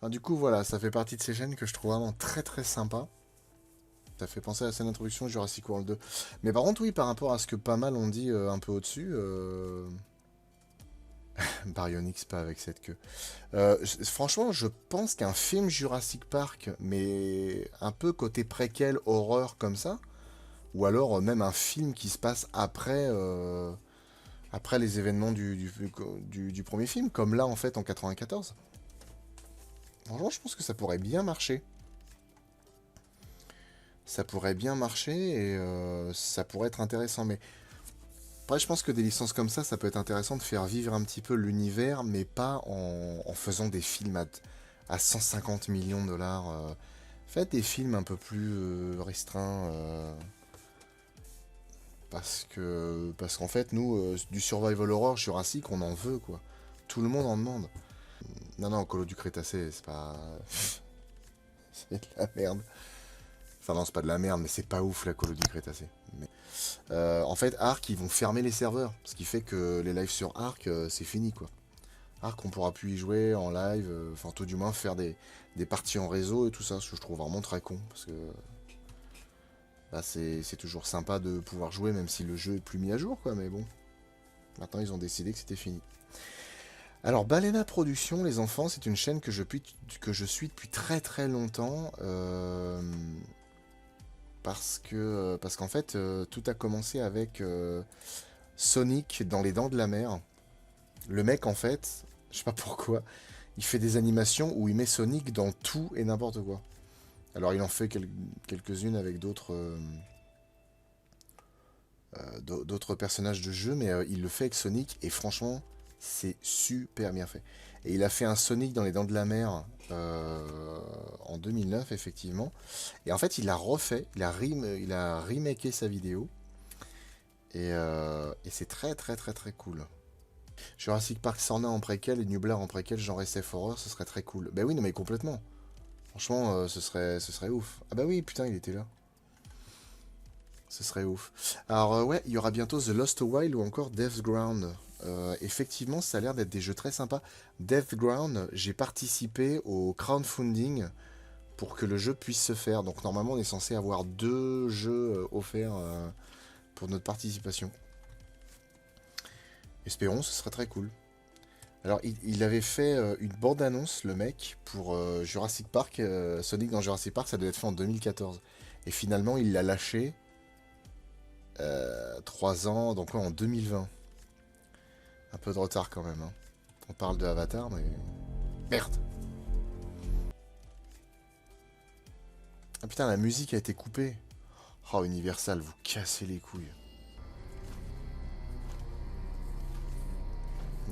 Enfin, du coup, voilà, ça fait partie de ces chaînes que je trouve vraiment très très sympa. Ça fait penser à la scène d'introduction de Jurassic World 2. Mais par contre, oui, par rapport à ce que pas mal ont dit un peu au-dessus, Baryonyx pas avec cette queue. Franchement, je pense qu'un film Jurassic Park, mais un peu côté préquel, horreur comme ça, ou alors même un film qui se passe après les événements du premier film, comme là en fait en 94. Franchement, je pense que ça pourrait bien marcher. Ça pourrait bien marcher et ça pourrait être intéressant. Mais après, je pense que des licences comme ça peut être intéressant de faire vivre un petit peu l'univers, mais pas en faisant des films à 150 millions de dollars. Faites des films un peu plus restreints. Parce qu'en fait, nous, du survival horror jurassique, on en veut, quoi. Tout le monde en demande. Non, non, Colo du Crétacé, c'est pas... c'est de la merde. Enfin non, c'est pas de la merde, mais c'est pas ouf la Colo du Crétacé. Mais, en fait, Ark, ils vont fermer les serveurs. Ce qui fait que les lives sur Ark, c'est fini, quoi. Ark, on pourra plus y jouer en live, enfin tout du moins faire des parties en réseau et tout ça, ce que je trouve vraiment très con. Parce que bah, c'est toujours sympa de pouvoir jouer même si le jeu est plus mis à jour, quoi. Mais bon, maintenant ils ont décidé que c'était fini. Alors, Balena Productions, les enfants, c'est une chaîne que je suis depuis très très longtemps. Parce qu'en fait, tout a commencé avec Sonic dans Les Dents de la Mer. Le mec, en fait, je sais pas pourquoi, il fait des animations où il met Sonic dans tout et n'importe quoi. Alors, il en fait quelques-unes avec d'autres personnages de jeu, mais il le fait avec Sonic, et franchement, c'est super bien fait. Et il a fait un Sonic dans Les Dents de la Mer en 2009, effectivement. Et en fait, il a refait, il a remaké sa vidéo, et c'est très très très très cool. Jurassic Park Sorna en préquel et Nublar en préquel, genre SF Horror, ce serait très cool. Bah oui, non mais complètement. Franchement, ce serait ouf. Ah bah oui, putain, il était là. Ce serait ouf. Alors ouais, il y aura bientôt The Lost Wild ou encore Death Ground. Effectivement, ça a l'air d'être des jeux très sympas. Death Ground, j'ai participé au crowdfunding pour que le jeu puisse se faire. Donc normalement, on est censé avoir 2 jeux offerts pour notre participation. Espérons, ce serait très cool. Alors, il avait fait une bande-annonce, le mec, pour Jurassic Park. Sonic dans Jurassic Park, ça devait être fait en 2014. Et finalement, il l'a lâché 3 ans, donc ouais, en 2020. Un peu de retard quand même. Hein. On parle de Avatar, mais... Merde. Ah putain, la musique a été coupée. Oh, Universal, vous cassez les couilles.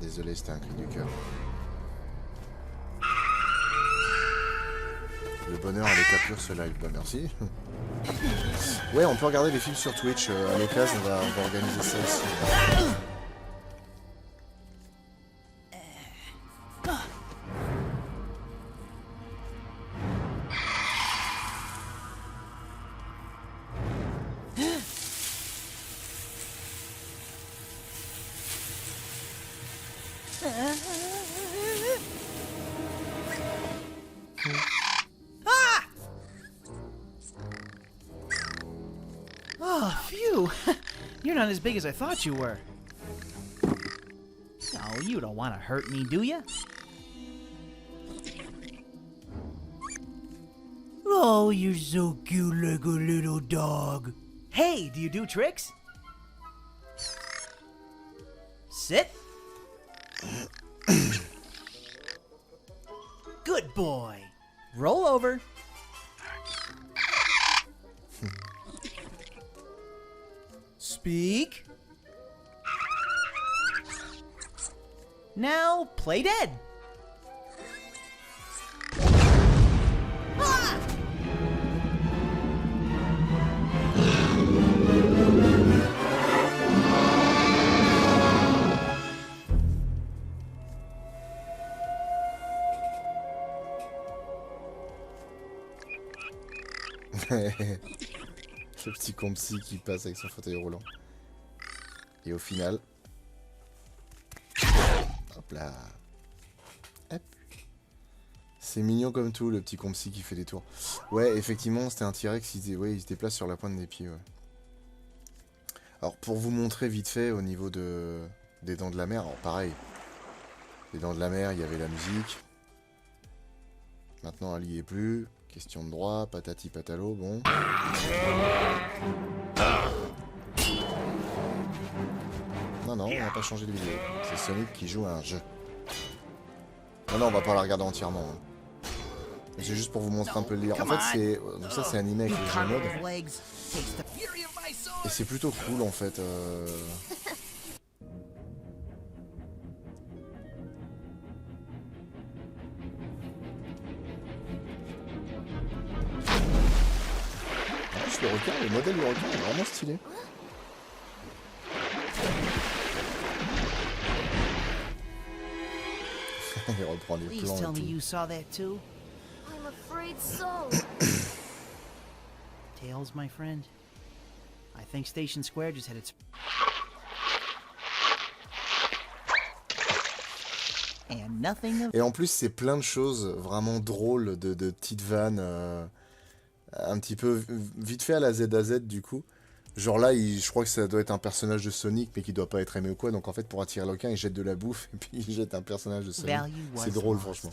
Désolé, c'était un cri du cœur. Le bonheur à l'état ce live. Bah merci. Ouais, on peut regarder les films sur Twitch. À l'occasion, on va organiser ça aussi. Oh, phew! You're not as big as I thought you were. No, you don't want to hurt me, do you? Oh, you're so cute like a little dog. Hey, do you do tricks? Sit. Good boy. Roll over. Speak. Now play dead. Ah! Le petit compsy qui passe avec son fauteuil roulant. Et au final... Hop là. Hop. C'est mignon comme tout, le petit compsy qui fait des tours. Ouais, effectivement, c'était un T-Rex, il se déplace sur la pointe des pieds, ouais. Alors, pour vous montrer vite fait, au niveau des Dents de la Mer, alors pareil. Les Dents de la Mer, il y avait la musique. Maintenant, elle y est plus. Question de droit, patati patalo, bon. Non, on n'a pas changé de vidéo. C'est Sonic qui joue à un jeu. Non, on va pas la regarder entièrement. Hein. C'est juste pour vous montrer un peu le lire. En fait, c'est... Donc ça, c'est animé avec les jeux mode. Et c'est plutôt cool, en fait. En plus, le requin, le modèle du requin est vraiment stylé. Il reprend les Please plans tell me et tout. you saw that too. I'm afraid so. Tails, my friend. I think Station Square just had its... And nothing of... Et en plus, c'est plein de choses vraiment drôles, de petites vannes, un petit peu vite fait à la Z à Z du coup. Genre là, je crois que ça doit être un personnage de Sonic, mais qui doit pas être aimé ou quoi. Donc en fait, pour attirer le requin, il jette de la bouffe, et puis il jette un personnage de Sonic. C'est drôle, franchement.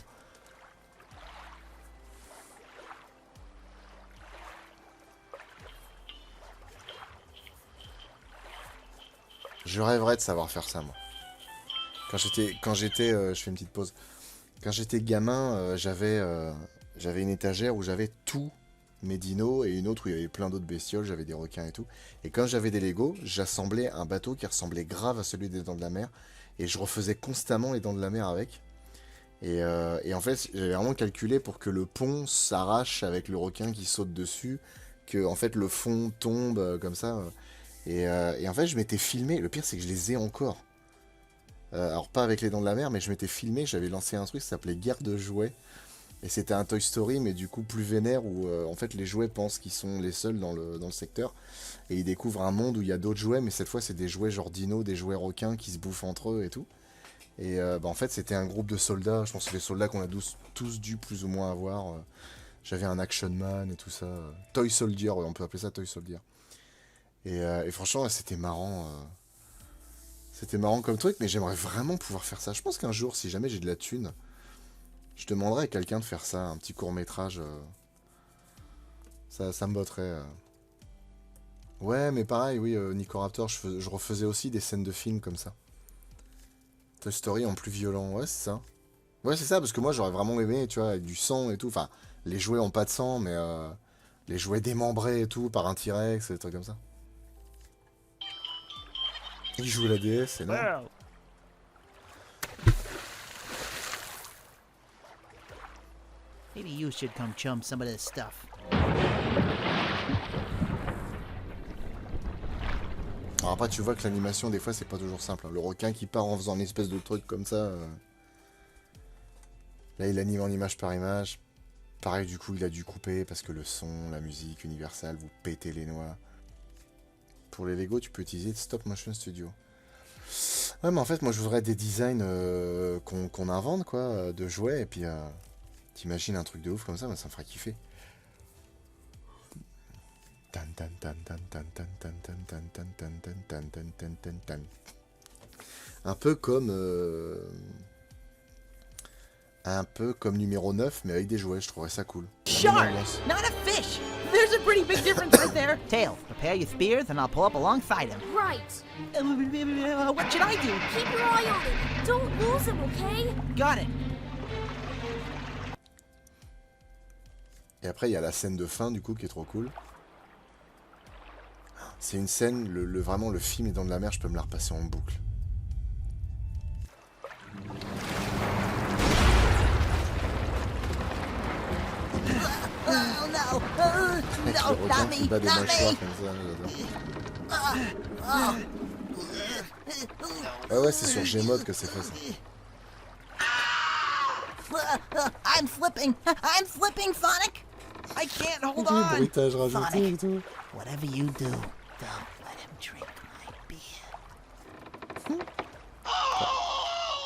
Je rêverais de savoir faire ça, moi. Quand j'étais, je fais une petite pause. Quand j'étais gamin, j'avais une étagère où j'avais tous mes dinos et une autre où il y avait plein d'autres bestioles, j'avais des requins et tout. Et quand j'avais des Lego, j'assemblais un bateau qui ressemblait grave à celui des Dents de la Mer et je refaisais constamment les Dents de la Mer avec. Et en fait, j'avais vraiment calculé pour que le pont s'arrache avec le requin qui saute dessus, que en fait le fond tombe comme ça. Et en fait, je m'étais filmé. Le pire, c'est que je les ai encore. Alors, pas avec les Dents de la Mer, mais je m'étais filmé. J'avais lancé un truc qui s'appelait Guerre de jouets. Et c'était un Toy Story, mais du coup plus vénère, où en fait les jouets pensent qu'ils sont les seuls dans le secteur. Et ils découvrent un monde où il y a d'autres jouets, mais cette fois, c'est des jouets genre dinos, des jouets requins qui se bouffent entre eux et tout. Et en fait, c'était un groupe de soldats. Je pense que c'est les soldats qu'on a tous dû plus ou moins avoir. J'avais un Action Man et tout ça. Toy Soldier, ouais, on peut appeler ça Toy Soldier. Et franchement, c'était marrant. C'était marrant comme truc, mais j'aimerais vraiment pouvoir faire ça. Je pense qu'un jour, si jamais j'ai de la thune, je demanderais à quelqu'un de faire ça, un petit court-métrage. Ça me botterait. Ouais, mais pareil, oui, Nico Raptor, je refaisais aussi des scènes de films comme ça. Toy Story en plus violent, ouais, c'est ça. Ouais, c'est ça, parce que moi, j'aurais vraiment aimé, tu vois, avec du sang et tout. Enfin, les jouets ont pas de sang, mais les jouets démembrés et tout, par un T-Rex, des trucs comme ça. Il joue la DS, c'est là. Maybe you should come chum some of this stuff. Alors après, tu vois que l'animation, des fois, c'est pas toujours simple. Hein. Le requin qui part en faisant une espèce de truc comme ça. Là, il anime en image par image. Pareil, du coup, il a dû couper parce que le son, la musique, Universal, vous pétez les noix. Pour les Lego, tu peux utiliser Stop Motion Studio. Ouais, mais en fait, moi, je voudrais des designs qu'on invente, quoi, de jouets. Et puis, t'imagines un truc de ouf comme ça, ça me ferait kiffer. Un peu comme numéro 9, mais avec des jouets, je trouverais ça cool. Shark, not a fish! There's a pretty big difference right there. Tails, prepare your spears and I'll pull up alongside him. Right. What should I do? Keep your eye on him. Don't lose him, okay? Got it. Et après, il y a la scène de fin, du coup, qui est trop cool. C'est une scène, vraiment, le film Les Dents de la Mer, je peux me la repasser en boucle. Oh no! Avec No, le requin not qui me, bat des not mâchoires me! comme ça, j'adore. Ah ouais, c'est sur Gmod que c'est fait ça. I'm flipping, Sonic! I can't hold Du on! bruitage rajouté et Sonic, tout. whatever you do, don't let him drink my beer.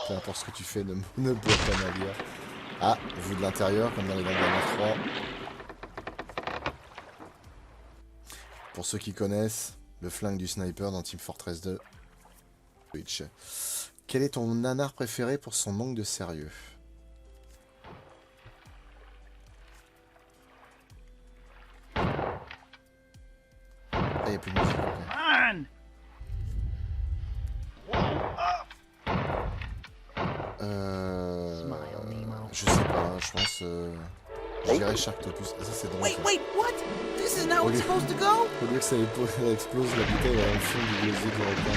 Peu importe ce que tu fais, ne bois pas ma bière. Ah, vue de l'intérieur, comme dans les dernières 3. Pour ceux qui connaissent, le flingue du sniper dans Team Fortress 2. Twitch. Quel est ton nanar préféré pour son manque de sérieux? Ah, il n'y a plus de musique. Je sais pas, je pense... je dirais Sharktopus. Ah, ça c'est drôle. Wait, Ça. wait, what? This is not how it's supposed to go? Au lieu que ça explose, la bouteille est en fond du gosier du requin.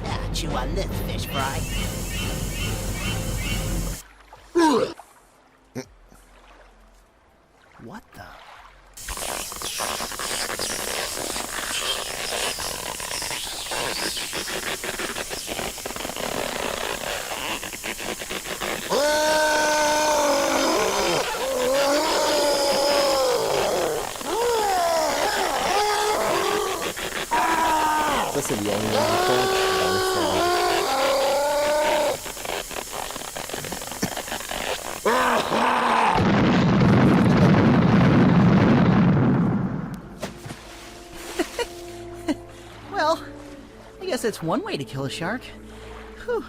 Ah, chew on this, fish fry. What the? Ça c'est le hurlement du tank dans les forêts. Well, I guess that's one way to kill a shark. Whew.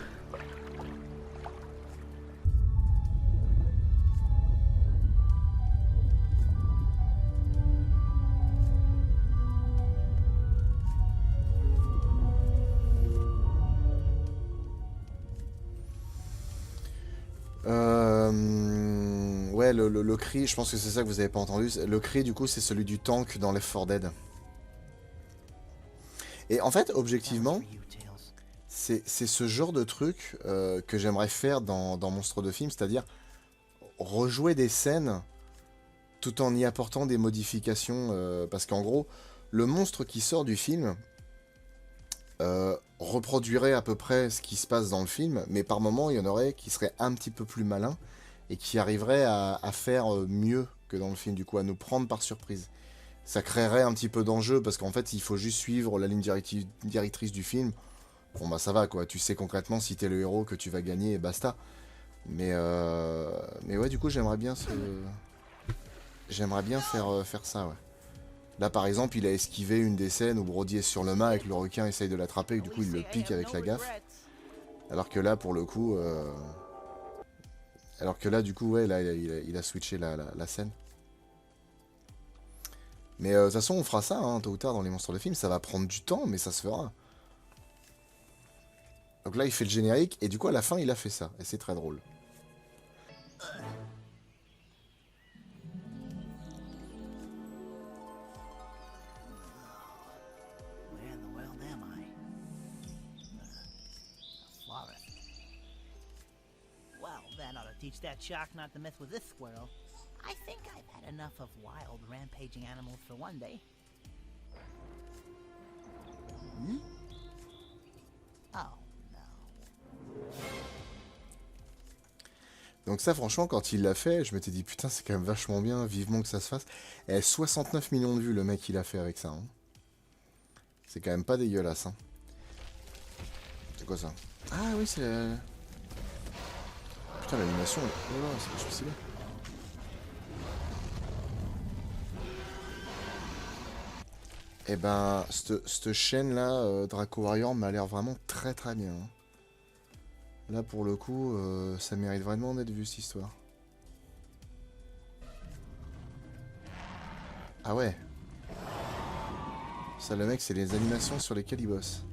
Ouais, le cri, je pense que c'est ça que vous avez pas entendu. Le cri, du coup, c'est celui du tank dans Left 4 Dead. Et en fait, objectivement, c'est ce genre de truc que j'aimerais faire dans Monstre de Film, c'est-à-dire rejouer des scènes tout en y apportant des modifications. Parce qu'en gros, le monstre qui sort du film reproduirait à peu près ce qui se passe dans le film, mais par moments, il y en aurait qui seraient un petit peu plus malins et qui arriveraient à faire mieux que dans le film, du coup, à nous prendre par surprise. Ça créerait un petit peu d'enjeu, parce qu'en fait, il faut juste suivre la ligne directrice du film. Bon, bah ça va, quoi. Tu sais concrètement si t'es le héros que tu vas gagner, et basta. Mais ouais, du coup, j'aimerais bien faire ça, ouais. Là, par exemple, il a esquivé une des scènes où Brody est sur le mât et que le requin essaye de l'attraper, et du coup, il le pique avec la gaffe. Alors que là, pour le coup... Alors que là, du coup, ouais, là, il a switché la scène. Mais de toute façon, on fera ça, hein, tôt ou tard, dans les monstres de film. Ça va prendre du temps, mais ça se fera. Donc là, il fait le générique, et du coup, à la fin, il a fait ça. Et c'est très drôle. Where in the world am I? A forest. Well, that ought to teach that shark not to mess with this squirrel. I think I've had enough of wild, rampaging animals for one day. Hmm? Oh, no. Donc ça, franchement, quand il l'a fait, je m'étais dit, putain, c'est quand même vachement bien, vivement que ça se fasse. Et 69 millions de vues, le mec, il a fait avec ça. Hein. C'est quand même pas dégueulasse. Hein. C'est quoi ça? Ah oui, c'est... Putain, l'animation, oh là, c'est vachement stylé. Et ben, cette chaîne-là, Draco Warrior, m'a l'air vraiment très très bien. Hein. Là, pour le coup, ça mérite vraiment d'être vu, cette histoire. Ah ouais. Ça, le mec, c'est les animations sur lesquelles il bosse.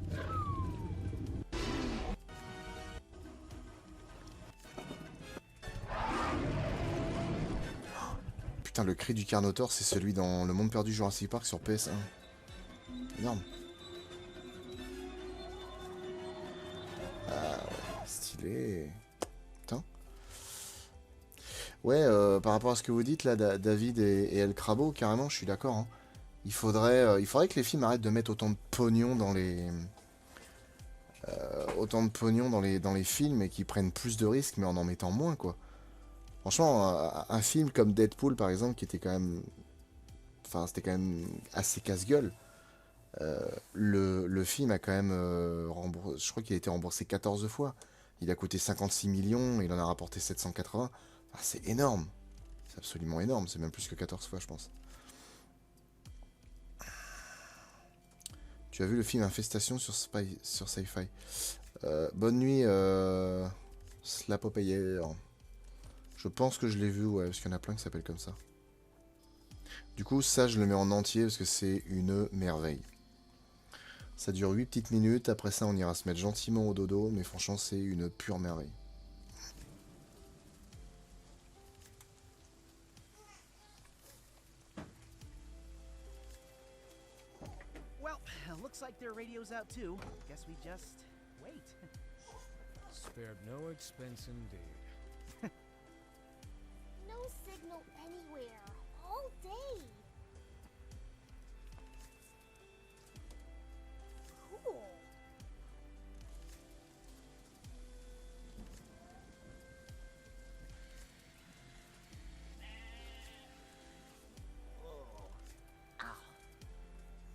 Putain, le cri du Carnotaur, c'est celui dans Le Monde Perdu Jurassic Park sur PS1. Énorme. Ah ouais, stylé. Putain. Ouais, par rapport à ce que vous dites là, David et El Crabo, carrément, je suis d'accord, hein. Il faudrait que les films arrêtent de mettre autant de pognon dans dans les films et qu'ils prennent plus de risques, mais en mettant moins, quoi. Franchement, un film comme Deadpool, par exemple, qui était quand même, enfin, c'était quand même assez casse-gueule. Le film a quand même je crois qu'il a été remboursé 14 fois. Il a coûté 56 millions, il en a rapporté 780. Ah, c'est énorme. C'est absolument énorme. C'est même plus que 14 fois, je pense. Tu as vu le film Infestation sur Sci-Fi. Bonne nuit, Slapopayer. Je pense que je l'ai vu, ouais, parce qu'il y en a plein qui s'appellent comme ça. Du coup, ça, je le mets en entier parce que c'est une merveille. Ça dure 8 petites minutes, après ça on ira se mettre gentiment au dodo, mais franchement c'est une pure merveille. Well, looks like their radio's out too. Guess we just wait. Spared no expense indeed. No signal anywhere. All day. Cool.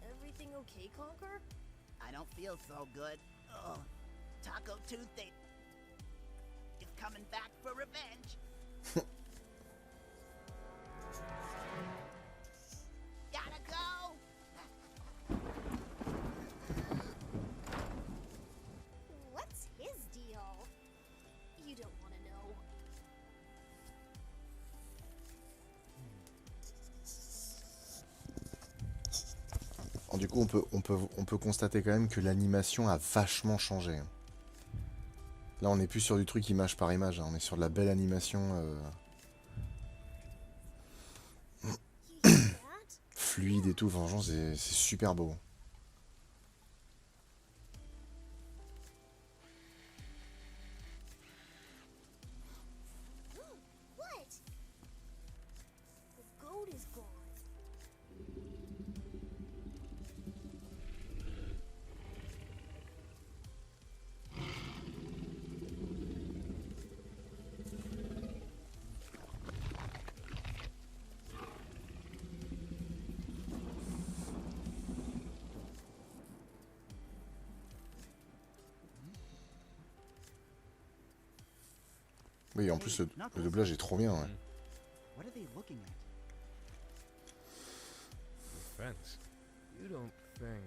Everything okay, Conker? I don't feel so good. Ugh. Taco Tuesday is coming back for revenge. Gotta go! What's his deal? You don't want to know. Alors, du coup on peut constater quand même que l'animation a vachement changé. Là on n'est plus sur du truc image par image, hein. On est sur de la belle animation You hear that? fluide et tout, franchement c'est super beau. What? The goat is gone. Oui, en plus le doublage est trop bien, ouais. What are they looking at? The fence. You don't think...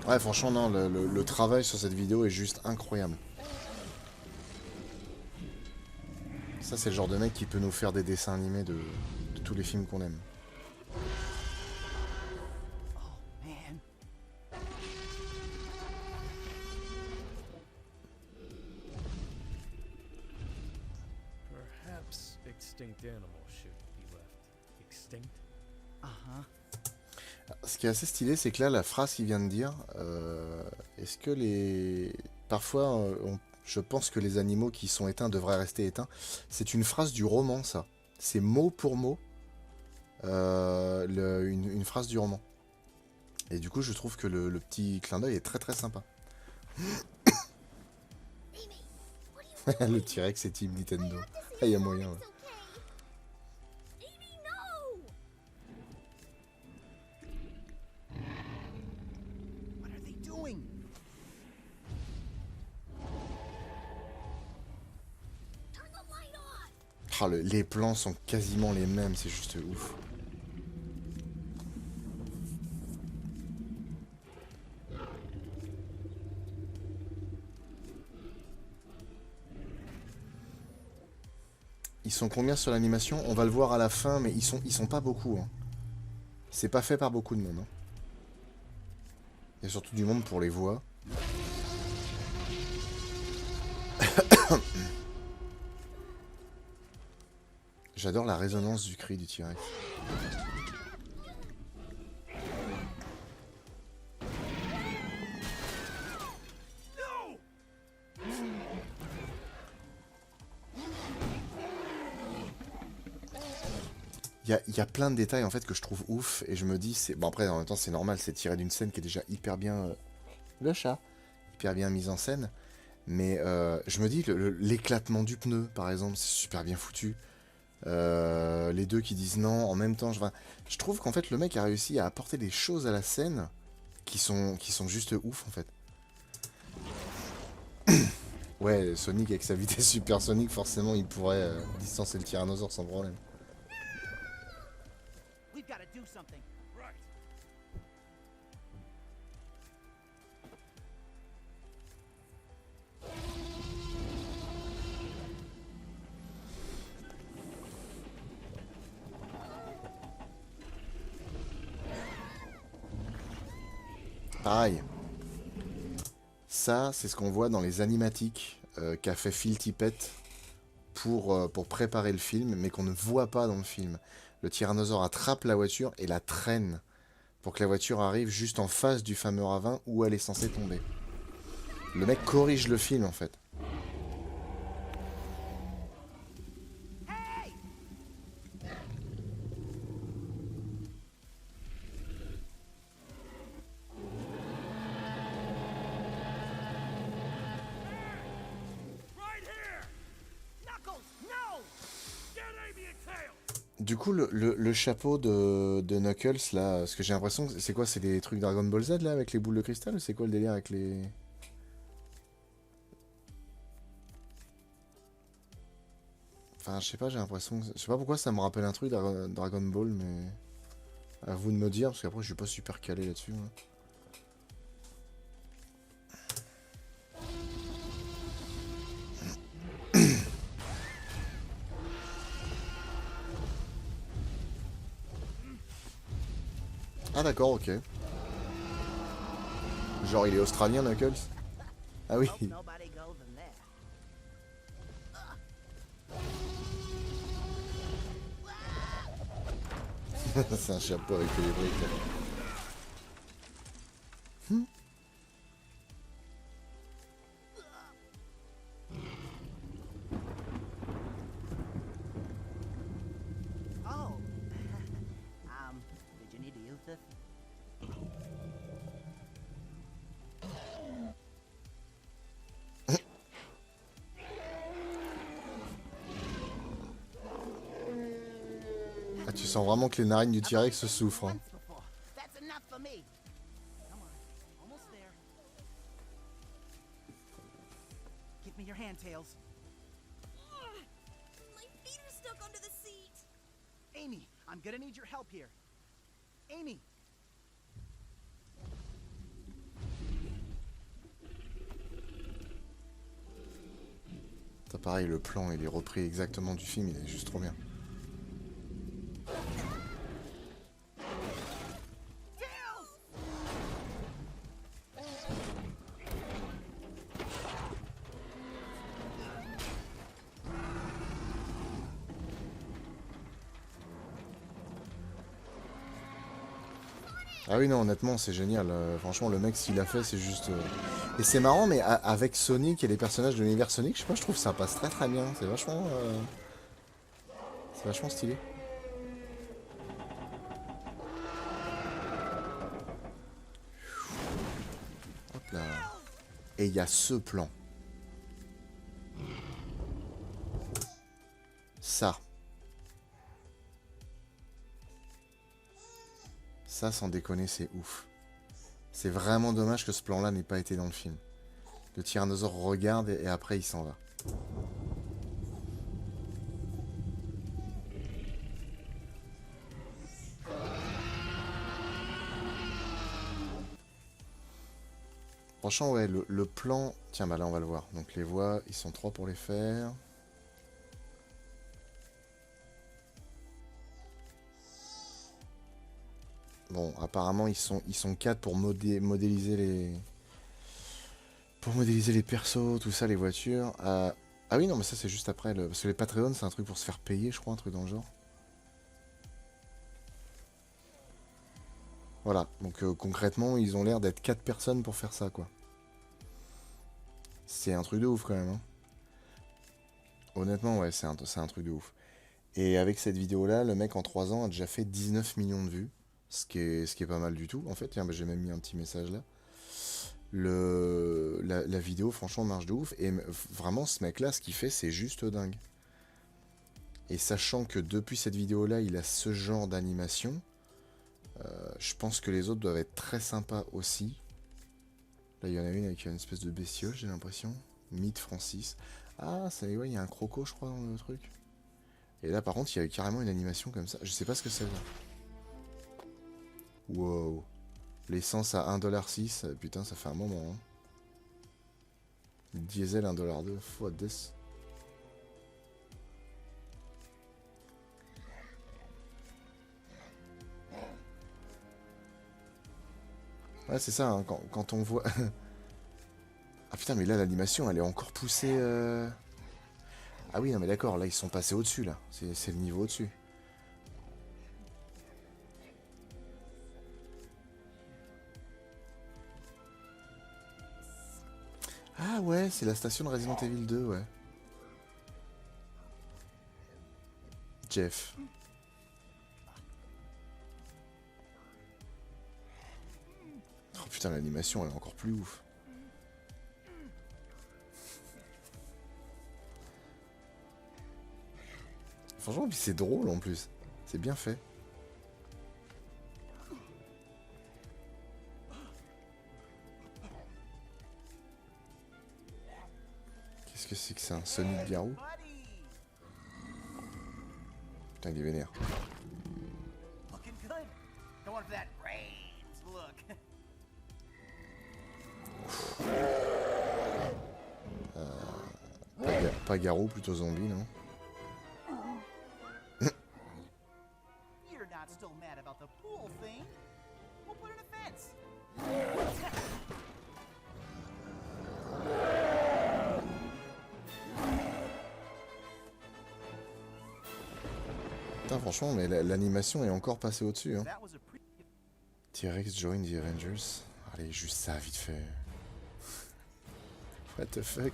Ouais, franchement, non, le travail sur cette vidéo est juste incroyable. Ça, c'est le genre de mec qui peut nous faire des dessins animés de tous les films qu'on aime. Oh man. Perhaps extinct animals should be left extinct. Uh-huh. Ce qui est assez stylé, c'est que là, la phrase qu'il vient de dire, est-ce que les... Parfois, je pense que les animaux qui sont éteints devraient rester éteints. C'est une phrase du roman, ça. C'est mot pour mot une phrase du roman. Et du coup, je trouve que le petit clin d'œil est très très sympa. Mimi, what are you Le T-Rex et Team Nintendo. Ah, il y a moyen, ouais. It's okay. Amy, no! What are they doing? Turn the light off! Ah, les plans sont quasiment les mêmes, c'est juste ouf. Ils sont combien sur l'animation? On va le voir à la fin, mais ils sont pas beaucoup, hein. C'est pas fait par beaucoup de monde, hein. Il y a surtout du monde pour les voix. J'adore la résonance du cri du T-Rex. y a plein de détails en fait que je trouve ouf et je me dis c'est bon après en même temps c'est normal, c'est tiré d'une scène qui est déjà hyper bien le chat hyper bien mise en scène, mais je me dis l'éclatement du pneu par exemple c'est super bien foutu. Les deux qui disent non en même temps, enfin, je trouve qu'en fait le mec a réussi à apporter des choses à la scène qui sont juste ouf en fait. Ouais, Sonic avec sa vitesse supersonique, forcément il pourrait distancer le tyrannosaure sans problème. We've got to do something. Right. Pareil. Ça, c'est ce qu'on voit dans les animatiques qu'a fait Phil Tippett pour préparer le film, mais qu'on ne voit pas dans le film. Le tyrannosaure attrape la voiture et la traîne pour que la voiture arrive juste en face du fameux ravin où elle est censée tomber. Le mec corrige le film en fait. Hey! Right here! Knuckles, no! Get Amy and Tails! Du coup, le chapeau de Knuckles, là, parce que j'ai l'impression que c'est quoi? C'est des trucs Dragon Ball Z, là, avec les boules de cristal? Ou c'est quoi le délire avec les... Enfin, je sais pas, j'ai l'impression... Je sais pas pourquoi ça me rappelle un truc Dragon Ball, mais... À vous de me dire, parce qu'après, je suis pas super calé là-dessus. Hein. Ah d'accord, ok. Genre, il est australien, Knuckles? Ah oui. Hope nobody goes in there. C'est un chapeau avec les briques. Là. Oh. Did you need to use this? Ah, tu sens vraiment que les narines du T-Rex se souffrent. Hein. Once before. That's enough for me. Come on, almost there. Give me your hand, Tails. My feet are stuck under the seat. Amy, I'm gonna need your help here. Amy! Ça pareil, le plan, il est repris exactement du film, il est juste trop bien. Ah oui, non, honnêtement, c'est génial. Franchement, le mec, s'il a fait, c'est juste... Et c'est marrant, mais avec Sonic et les personnages de l'univers Sonic, je sais pas, je trouve que ça passe très très bien. C'est vachement... C'est vachement stylé. Hop là. Et il y a ce plan. Ça. Ça, sans déconner, c'est ouf. C'est vraiment dommage que ce plan-là n'ait pas été dans le film. Le tyrannosaure regarde et après il s'en va. Franchement, ouais, le plan... Tiens, bah là, on va le voir. Donc les voix, ils sont 3 pour les faire. Bon, apparemment, ils sont 4 pour modéliser les... Pour modéliser les persos, tout ça, les voitures. Ah oui, non, mais ça, c'est juste après. Parce que les Patreons, c'est un truc pour se faire payer, je crois, un truc dans le genre. Voilà, donc concrètement, ils ont l'air d'être 4 personnes pour faire ça, quoi. C'est un truc de ouf, quand même. Hein. Honnêtement, ouais, c'est un truc de ouf. Et avec cette vidéo-là, le mec en 3 ans a déjà fait 19 millions de vues. Ce qui est pas mal du tout. En fait, tiens, bah, j'ai même mis un petit message là. La vidéo, franchement, marche de ouf. Et vraiment, ce mec-là, ce qu'il fait, c'est juste dingue. Et sachant que depuis cette vidéo-là, il a ce genre d'animation, je pense que les autres doivent être très sympas aussi. Là, il y en a une avec une espèce de bestiole, j'ai l'impression. Meet Francis. Ah, ça, ouais, il y a un croco, je crois, dans le truc. Et là, par contre, il y a carrément une animation comme ça. Je sais pas ce que c'est, là. Wow. L'essence à 1,6$. Putain, ça fait un moment, hein. Le diesel 1,2$. What this? Ouais, c'est ça, hein, quand on voit... Ah putain, mais là, l'animation, elle est encore poussée... Ah oui, non, mais d'accord, là, ils sont passés au-dessus, là. C'est le niveau au-dessus. Ah ouais, c'est la station de Resident Evil 2, ouais. Jeff. Oh putain, l'animation, elle est encore plus ouf. Franchement, puis c'est drôle en plus. C'est bien fait. Qu'est-ce que c'est que ça, un Sonic Garou? Putain, il est vénère. Looking good. Going for that brains look. Pas Garou, plutôt zombie, non? You're not still mad about the pool thing? We'll put in a fence. Putain, franchement, mais l'animation est encore passée au-dessus, hein. That was a pre- T-Rex join the Avengers. Allez, juste ça, vite fait. What the fuck?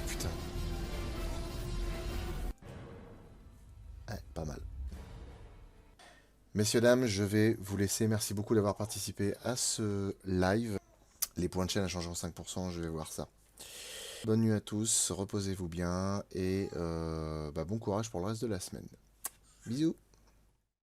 Putain. Ouais, pas mal. Messieurs, dames, je vais vous laisser. Merci beaucoup d'avoir participé à ce live. Les points de chaîne a changé en 5%, je vais voir ça. Bonne nuit à tous, reposez-vous bien et bon courage pour le reste de la semaine. Bisous.